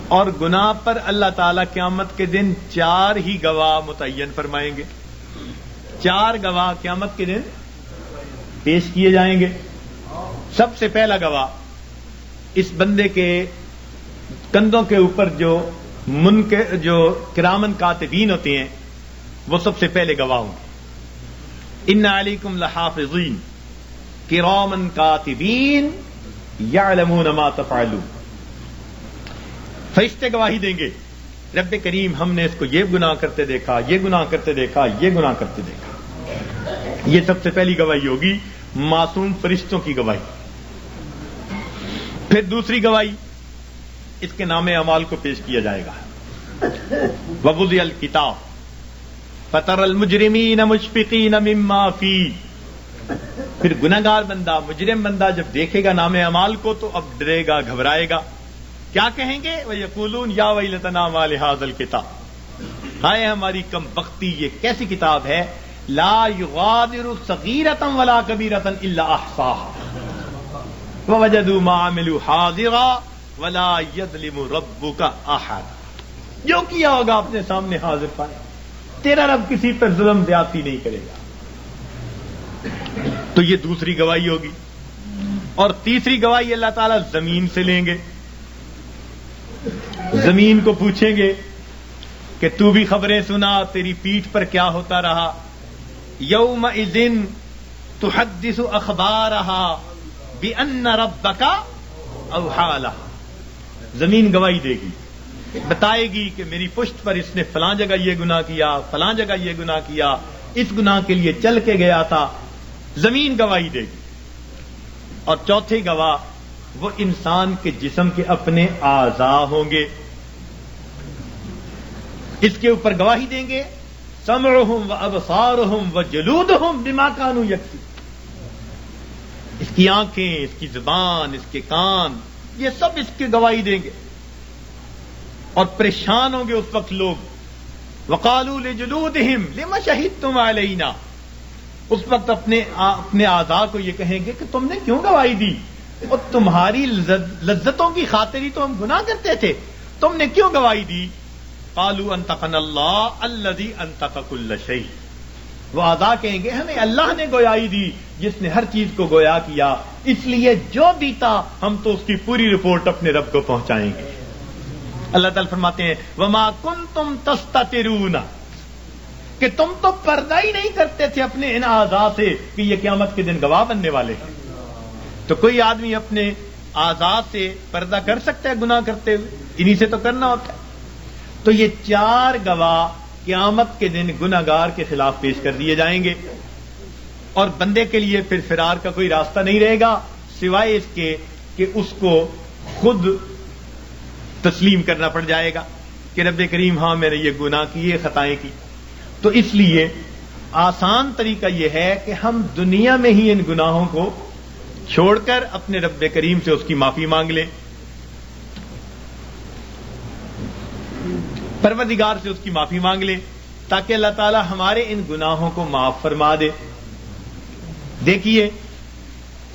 اور گناہ پر اللہ تعالیٰ قیامت کے دن 4 ہی گواہ متعین فرمائیں گے. 4 گواہ قیامت کے دن پیش کیے جائیں گے. سب سے پہلا گواہ اس بندے کے کندھوں کے اوپر جو کرامن کاتبین ہوتے ہیں وہ سب سے پہلے گواہ ہوں گے. ان علیکم لحافظین کرامن کاتبین یعلمون ما تفعلون. فرشتے گواہی دیں گے رب کریم ہم نے اس کو یہ گناہ کرتے دیکھا, یہ گناہ کرتے دیکھا, یہ گناہ کرتے دیکھا. یہ سب سے پہلی گواہی ہوگی, معصوم فرشتوں کی گواہی. پھر دوسری گواہی اس کے نام اعمال کو پیش کیا جائے گا. ووضع الکتاب فتری المجرمین مشفقین مما فیہ. پھر گنہگار بندہ, مجرم بندہ جب دیکھے گا نام اعمال کو تو اب ڈرے گا, گھبرائے گا. کیا کہیں گے؟ وَيَقُولُونَ يَا وَيْلَتَنَا مَا لِهَٰذَا الْكِتَابِ. ہائے ہماری کم بختی, یہ کیسی کتاب ہے, لا يغادر صغیرة ولا کبیرة الا احصاها ووجدوا ما عملوا حاضرا ولا يظلم ربك احد. جو کیا ہوگا اپنے سامنے حاضر پائے, تیرا رب کسی پر ظلم زیادتی نہیں کرے گا. تو یہ دوسری گواہی ہوگی. اور تیسری گواہی اللہ تعالیٰ زمین سے لیں گے. زمین کو پوچھیں گے کہ تو بھی خبریں سنا, تیری پیٹھ پر کیا ہوتا رہا. یومئذ تحدث اخبارها بان ربک اوحی لها. زمین گواہی دے گی, بتائے گی کہ میری پشت پر اس نے فلاں جگہ یہ گناہ کیا, فلاں جگہ یہ گناہ کیا, اس گناہ کے لیے چل کے گیا تھا. زمین گواہی دے گی. اور چوتھے گواہ وہ انسان کے جسم کے اپنے اعضاء ہوں گے. اس کے اوپر گواہی دیں گے سمعهم وابصارهم وجلودهم بما كانوا يكسبون. اس کی آنکھیں, اس کی زبان, اس کے کان, یہ سب اس کی گواہی دیں گے. اور پریشان ہوں گے اس وقت لوگ. وقالوا لجلودهم لما شهدتم علينا. اس وقت اپنے اعضاء کو یہ کہیں گے کہ تم نے کیوں گواہی دی, اور تمہاری لذتوں کی خاطر ہی تو ہم گناہ کرتے تھے, تم نے کیوں گواہی دی. قالوا انطقنا اللہ الذی انطق کل شیء. وہ اعضاء کہیں گے ہمیں اللہ نے گویائی دی جس نے ہر چیز کو گویا کیا, اس لیے جو بیتا ہم تو اس کی پوری رپورٹ اپنے رب کو پہنچائیں گے. اللہ تعالیٰ فرماتے ہیں وما کنتم تستترون, کہ تم تو پردہ ہی نہیں کرتے تھے اپنے ان اعضاء سے کہ یہ قیامت کے دن گواہ بننے والے ہیں. تو کوئی آدمی اپنے اعضاء سے پردہ کر سکتا ہے گناہ کرتے ہوئے؟ انہی سے تو کرنا ہوتا ہے. تو یہ 4 گواہ قیامت کے دن گناہگار کے خلاف پیش کر دیے جائیں گے. اور بندے کے لیے پھر فرار کا کوئی راستہ نہیں رہے گا سوائے اس کے کہ اس کو خود تسلیم کرنا پڑ جائے گا کہ رب کریم ہاں میں نے یہ گناہ کیے, خطائیں کی. تو اس لیے آسان طریقہ یہ ہے کہ ہم دنیا میں ہی ان گناہوں کو چھوڑ کر اپنے رب کریم سے اس کی معافی مانگ لیں, پروردگار سے اس کی معافی مانگ لیں, تاکہ اللہ تعالی ہمارے ان گناہوں کو معاف فرما دے. دیکھیے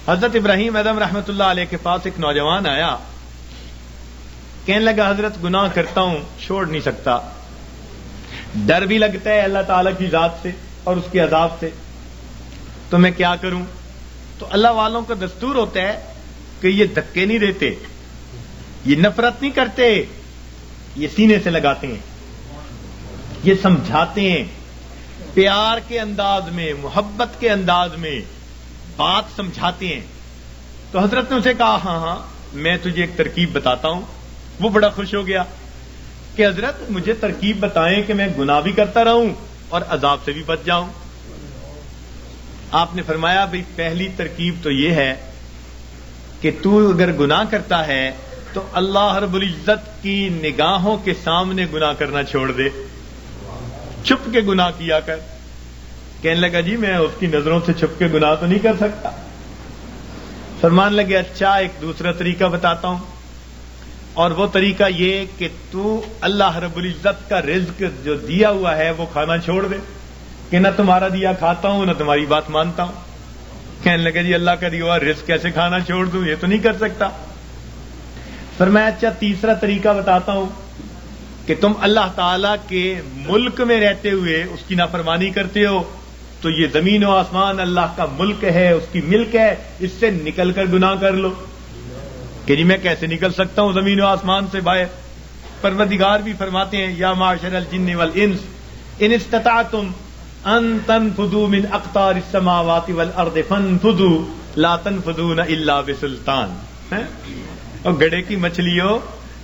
حضرت ابراہیم ادم رحمۃ اللہ علیہ کے پاس ایک نوجوان آیا, کہنے لگا حضرت گناہ کرتا ہوں, چھوڑ نہیں سکتا, ڈر بھی لگتا ہے اللہ تعالی کی ذات سے اور اس کے عذاب سے, تو میں کیا کروں؟ تو اللہ والوں کا دستور ہوتا ہے کہ یہ دھکے نہیں دیتے, یہ نفرت نہیں کرتے, یہ سینے سے لگاتے ہیں, یہ سمجھاتے ہیں, پیار کے انداز میں, محبت کے انداز میں بات سمجھاتے ہیں. تو حضرت نے اسے کہا ہاں ہاں میں تجھے ایک ترکیب بتاتا ہوں. وہ بڑا خوش ہو گیا کہ حضرت مجھے ترکیب بتائیں کہ میں گناہ بھی کرتا رہوں اور عذاب سے بھی بچ جاؤں. آپ نے فرمایا بھئی پہلی ترکیب تو یہ ہے کہ تو اگر گناہ کرتا ہے تو اللہ رب العزت کی نگاہوں کے سامنے گناہ کرنا چھوڑ دے, چھپ کے گناہ کیا کر. کہنے لگا جی میں اس کی نظروں سے چھپ کے گناہ تو نہیں کر سکتا. فرمان لگے اچھا ایک دوسرا طریقہ بتاتا ہوں, اور وہ طریقہ یہ کہ تو اللہ رب العزت کا رزق جو دیا ہوا ہے وہ کھانا چھوڑ دے, کہ نہ تمہارا دیا کھاتا ہوں نہ تمہاری بات مانتا ہوں. کہنے لگے جی اللہ کا دیا ہوا رزق کیسے کھانا چھوڑ دوں, یہ تو نہیں کر سکتا. فرمایا اچھا تیسرا طریقہ بتاتا ہوں کہ تم اللہ تعالی کے ملک میں رہتے ہوئے اس کی نافرمانی کرتے ہو، تو یہ زمین و آسمان اللہ کا ملک ہے، اس کی ملک ہے، اس سے نکل کر گناہ کر لو۔ کہ جی میں کیسے نکل سکتا ہوں زمین و آسمان سے باہر؟ پروردگار بھی فرماتے ہیں یا معاشر الجن والانس ان استطعتم ان تنفذوا من اقطار السماوات والارض فانفذوا لا تنفذون الا بسلطان۔ اور گڑھے کی مچھلیوں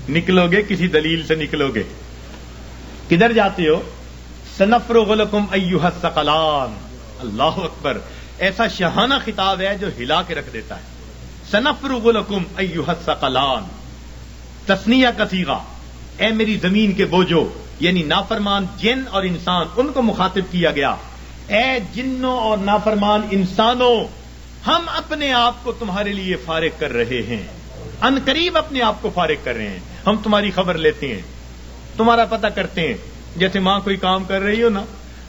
نکلو گے کسی دلیل سے نکلو گے۔ کدھر جاتے ہو؟ سنفرغ لکم ایھا الثقلان۔ اللہ اکبر، ایسا شاہانہ خطاب ہے جو ہلا کے رکھ دیتا ہے۔ سنفرغ لکم ایھا الثقلان، تثنیہ کا صیغہ، اے میری زمین کے بوجھو، یعنی نافرمان جن اور انسان، ان کو مخاطب کیا گیا۔ اے جنوں اور نافرمان انسانوں، ہم اپنے آپ کو تمہارے لیے فارغ کر رہے ہیں، ان قریب اپنے آپ کو فارغ کر رہے ہیں۔ ہم تمہاری خبر لیتے ہیں، تمہارا پتہ کرتے ہیں۔ جیسے ماں کوئی کام کر رہی ہو نا،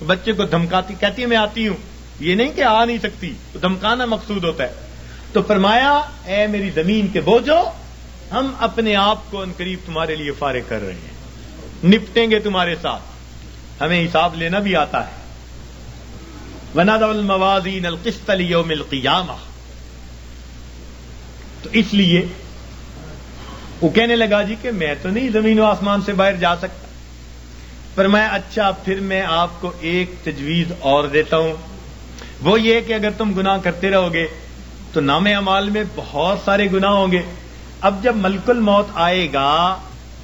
بچے کو دھمکاتی، کہتی ہے میں آتی ہوں، یہ نہیں کہ آ نہیں سکتی، دھمکانا مقصود ہوتا ہے۔ تو فرمایا اے میری زمین کے بوجھو، ہم اپنے آپ کو ان قریب تمہارے لیے فارغ کر رہے ہیں، نپٹیں گے تمہارے ساتھ، ہمیں حساب لینا بھی آتا ہے۔ وَنَضَعُ الْمَوَازِينَ الْقِسْطَ لِيَوْمِ الْقِيَامَةِ۔ تو اس لیے وہ کہنے لگا جی کہ میں تو نہیں زمین و آسمان سے باہر جا سکتا۔ فرمایا اچھا پھر میں آپ کو ایک تجویز اور دیتا ہوں، وہ یہ کہ اگر تم گناہ کرتے رہو گے تو نام اعمال میں بہت سارے گناہ ہوں گے۔ اب جب ملک الموت آئے گا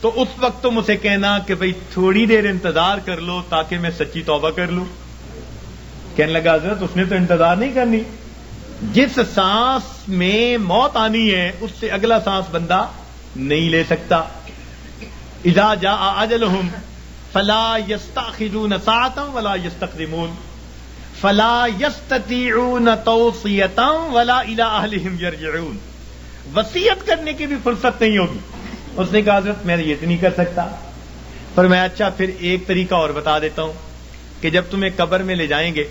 تو اس وقت تم اسے کہنا کہ بھئی تھوڑی دیر انتظار کر لو تاکہ میں سچی توبہ کر لوں۔ کہنے لگا حضرت اس نے تو انتظار نہیں کرنی، جس سانس میں موت آنی ہے اس سے اگلا سانس بندہ نہیں لے سکتا۔ اذا جاء اجلهم فلا يستأخرون ساعة ولا يستقدمون فلا يستطيعون توصية ولا إلى أهلهم يرجعون۔ وصیت کرنے کی بھی فرصت نہیں ہوگی۔ اس نے کہا حضرت میں یہ تو نہیں کر سکتا۔ فرمایا اچھا پھر ایک طریقہ اور بتا دیتا ہوں کہ جب تمہیں قبر میں لے جائیں گے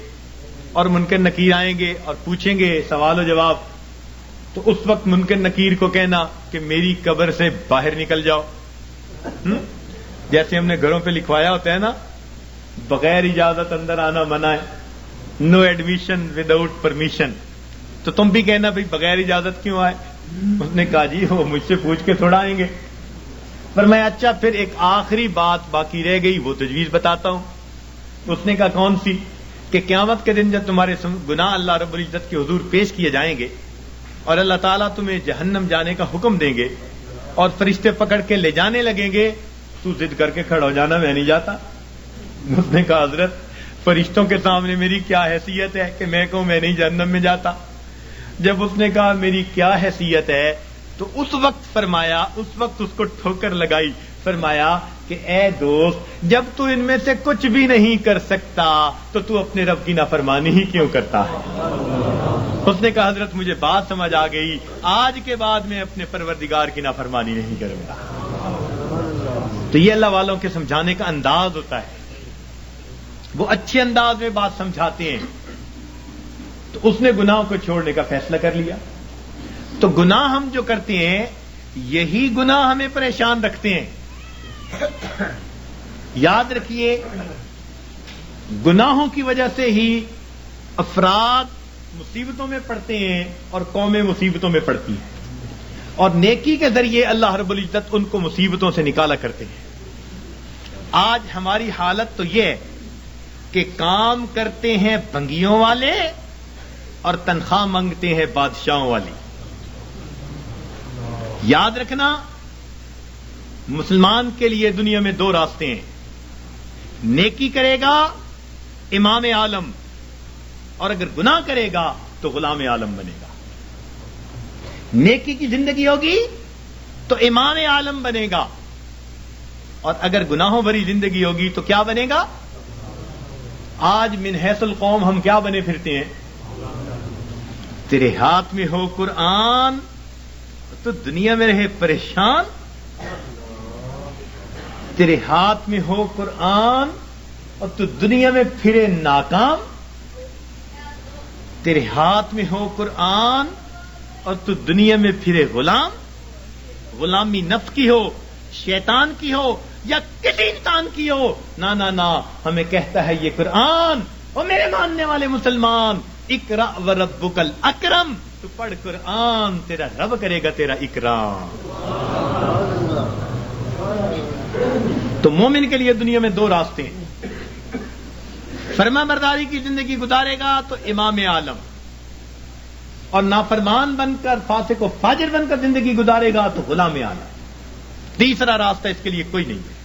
اور منکر نکیر آئیں گے اور پوچھیں گے سوال و جواب، تو اس وقت منکر نکیر کو کہنا کہ میری قبر سے باہر نکل جاؤ۔ جیسے ہم نے گھروں پہ لکھوایا ہوتا ہے نا، بغیر اجازت اندر آنا منع ہے، نو ایڈمیشن وداؤٹ پرمیشن، تو تم بھی کہنا بھائی بغیر اجازت کیوں آئے؟ اس نے کہا جی وہ مجھ سے پوچھ کے تھوڑا آئیں گے۔ پر میں اچھا پھر ایک آخری بات باقی رہ گئی، وہ تجویز بتاتا ہوں۔ اس نے کہا کون سی؟ کہ قیامت کے دن جب تمہارے گناہ اللہ رب العزت کے حضور پیش کیے جائیں گے اور اللہ تعالیٰ تمہیں جہنم جانے کا حکم دیں گے اور فرشتے پکڑ کے لے جانے لگیں گے، تو ضد کر کے کھڑا ہو جانا میں نہیں جاتا۔ اس نے کہا حضرت فرشتوں کے سامنے میری کیا حیثیت ہے کہ میں کہوں میں نہیں جہنم میں جاتا؟ جب اس نے کہا میری کیا حیثیت ہے تو اس وقت فرمایا، اس وقت اس کو ٹھوکر لگائی، فرمایا کہ اے دوست جب تو ان میں سے کچھ بھی نہیں کر سکتا تو اپنے رب کی نافرمانی ہی کیوں کرتا ہے؟ اس نے کہا حضرت مجھے بات سمجھ آ گئی، آج کے بعد میں اپنے پروردگار کی نافرمانی نہیں کروں گا۔ تو یہ اللہ والوں کے سمجھانے کا انداز ہوتا ہے، وہ اچھے انداز میں بات سمجھاتے ہیں۔ تو اس نے گناہوں کو چھوڑنے کا فیصلہ کر لیا۔ تو گناہ ہم جو کرتے ہیں یہی گناہ ہمیں پریشان رکھتے ہیں۔ یاد رکھیے گناہوں کی وجہ سے ہی افراد مصیبتوں میں پڑتے ہیں اور قومیں مصیبتوں میں پڑتی ہیں، اور نیکی کے ذریعے اللہ رب العزت ان کو مصیبتوں سے نکالا کرتے ہیں۔ آج ہماری حالت تو یہ ہے کہ کام کرتے ہیں بنگیوں والے اور تنخواہ مانگتے ہیں بادشاہوں والی۔ یاد رکھنا مسلمان کے لیے دنیا میں دو راستے ہیں، نیکی کرے گا امام عالم، اور اگر گناہ کرے گا تو غلام عالم بنے گا۔ نیکی کی زندگی ہوگی تو امام عالم بنے گا، اور اگر گناہوں بھری زندگی ہوگی تو کیا بنے گا؟ آج من حیث القوم ہم کیا بنے پھرتے ہیں؟ تیرے ہاتھ میں ہو قرآن تو دنیا میں رہے پریشان، تیرے ہاتھ میں ہو قرآن اور تو دنیا میں پھرے ناکام، تیرے ہاتھ میں ہو قرآن اور تو دنیا میں پھرے غلام، غلامی نفس کی ہو، شیطان کی ہو یا کسی انسان کی ہو، نہ ہمیں کہتا ہے یہ قرآن، اور میرے ماننے والے مسلمان، اقرأ وربک الاکرم، تو پڑھ قرآن، تیرا رب کرے گا تیرا اکرام۔ تو مومن کے لیے دنیا میں 2 راستے ہیں، فرما برداری کی زندگی گزارے گا تو امام عالم، اور نافرمان بن کر، فاسق و فاجر بن کر زندگی گزارے گا تو غلام عالم۔ تیسرا راستہ اس کے لیے کوئی نہیں ہے۔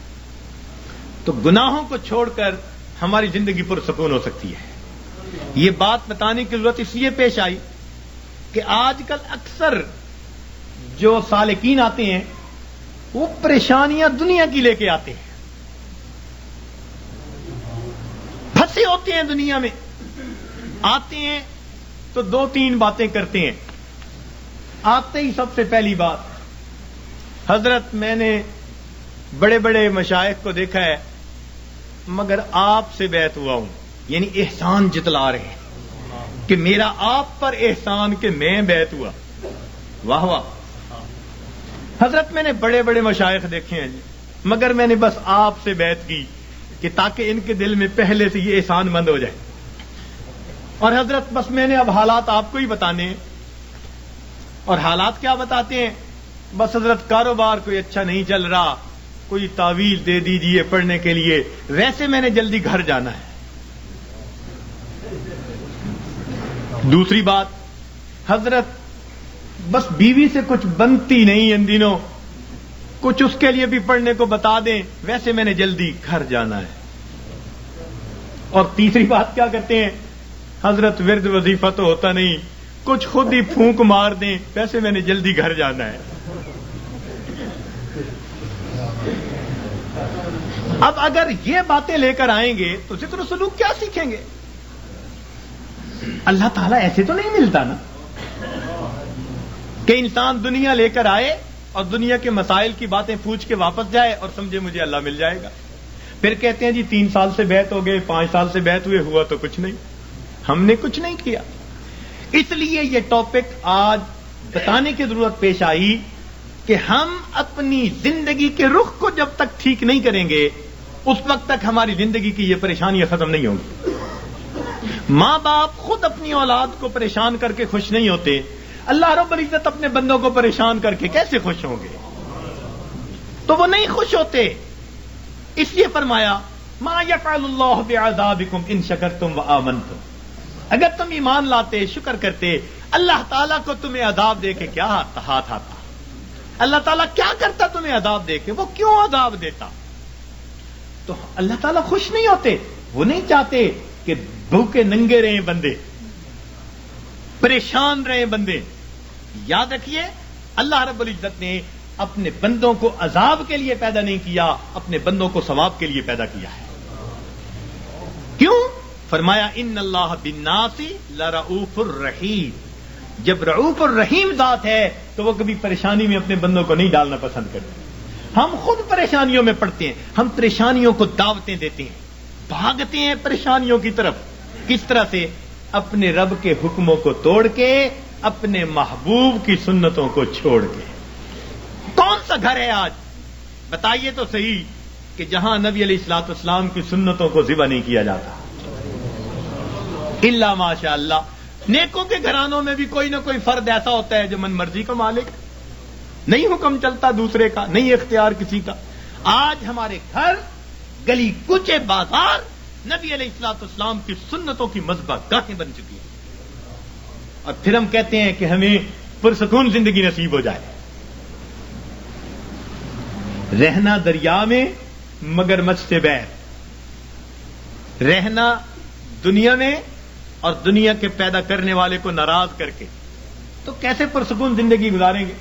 تو گناہوں کو چھوڑ کر ہماری زندگی پرسکون ہو سکتی ہے۔ یہ بات بتانے کی ضرورت اس لیے پیش آئی کہ آج کل اکثر جو سالکین آتے ہیں وہ پریشانیاں دنیا کی لے کے آتے ہیں، پھنسے ہوتے ہیں دنیا میں، آتے ہیں تو 2-3 باتیں کرتے ہیں۔ آتے ہی سب سے پہلی بات، حضرت میں نے بڑے بڑے مشائخ کو دیکھا ہے مگر آپ سے بیعت ہوا ہوں، یعنی احسان جتلا رہے ہیں کہ میرا آپ پر احسان کہ میں بیعت ہوا۔ واہ واہ، حضرت میں نے بڑے بڑے مشائخ دیکھے ہیں مگر میں نے بس آپ سے بیعت کی کہ تاکہ ان کے دل میں پہلے سے یہ احسان مند ہو جائے۔ اور حضرت بس میں نے اب حالات آپ کو ہی بتانے ہیں۔ اور حالات کیا بتاتے ہیں؟ بس حضرت کاروبار کوئی اچھا نہیں چل رہا، کوئی تعویذ دے دیجئے پڑھنے کے لیے، ویسے میں نے جلدی گھر جانا ہے۔ دوسری بات، حضرت بس بیوی سے کچھ بنتی نہیں ان دنوں، کچھ اس کے لیے بھی پڑھنے کو بتا دیں، ویسے میں نے جلدی گھر جانا ہے۔ اور تیسری بات کیا کرتے ہیں؟ حضرت ورد وظیفہ تو ہوتا نہیں، کچھ خود ہی پھونک مار دیں، ویسے میں نے جلدی گھر جانا ہے۔ اب اگر یہ باتیں لے کر آئیں گے تو ذکر و سلوک کیا سیکھیں گے؟ اللہ تعالیٰ ایسے تو نہیں ملتا نا کہ انسان دنیا لے کر آئے اور دنیا کے مسائل کی باتیں پوچھ کے واپس جائے اور سمجھے مجھے اللہ مل جائے گا۔ پھر کہتے ہیں جی 3 سال سے بیعت ہو گئے، 5 سال سے بیعت ہوئے، ہوا تو کچھ نہیں، ہم نے کچھ نہیں کیا۔ اس لیے یہ ٹاپک آج بتانے کی ضرورت پیش آئی کہ ہم اپنی زندگی کے رخ کو جب تک ٹھیک نہیں کریں گے اس وقت تک ہماری زندگی کی یہ پریشانیاں ختم نہیں ہوں گی۔ ماں باپ خود اپنی اولاد کو پریشان کر کے خوش نہیں ہوتے، اللہ رب العزت اپنے بندوں کو پریشان کر کے کیسے خوش ہوں گے؟ تو وہ نہیں خوش ہوتے۔ اس لیے فرمایا ما یفعل اللہ بعذابکم ان شکرتم وآمنتم، اگر تم ایمان لاتے، شکر کرتے، اللہ تعالیٰ کو تمہیں عذاب دے کے کیا ہاتھ آتا؟ اللہ تعالیٰ کیا کرتا تمہیں عذاب دے کے؟ وہ کیوں عذاب دیتا؟ تو اللہ تعالیٰ خوش نہیں ہوتے، وہ نہیں چاہتے کہ بھوکے ننگے رہیں بندے، پریشان رہیں بندے۔ یاد رکھیے اللہ رب العزت نے اپنے بندوں کو عذاب کے لیے پیدا نہیں کیا، اپنے بندوں کو ثواب کے لیے پیدا کیا ہے۔ کیوں؟ فرمایا ان اللہ بالناس لرؤوف الرحیم، جب رؤوف الرحیم ذات ہے تو وہ کبھی پریشانی میں اپنے بندوں کو نہیں ڈالنا پسند کرتے۔ ہم خود پریشانیوں میں پڑتے ہیں، ہم پریشانیوں کو دعوتیں دیتے ہیں، بھاگتے ہیں پریشانیوں کی طرف۔ کس طرح سے؟ اپنے رب کے حکموں کو توڑ کے، اپنے محبوب کی سنتوں کو چھوڑ کے۔ کون سا گھر ہے آج بتائیے تو صحیح کہ جہاں نبی علیہ الصلوۃ والسلام کی سنتوں کو ذبح نہیں کیا جاتا؟ الا ماشاء اللہ، نیکوں کے گھرانوں میں بھی کوئی نہ کوئی فرد ایسا ہوتا ہے جو من مرضی کا مالک، نہیں حکم چلتا دوسرے کا، نہیں اختیار کسی کا۔ آج ہمارے گھر، گلی کوچے، بازار نبی علیہ الصلوۃ والسلام کی سنتوں کی مذبح گاہیں بن چکی ہیں، اور پھر ہم کہتے ہیں کہ ہمیں پرسکون زندگی نصیب ہو جائے۔ رہنا دریا میں مگر مچھ سے بیر، رہنا دنیا میں اور دنیا کے پیدا کرنے والے کو ناراض کر کے، تو کیسے پرسکون زندگی گزاریں گے؟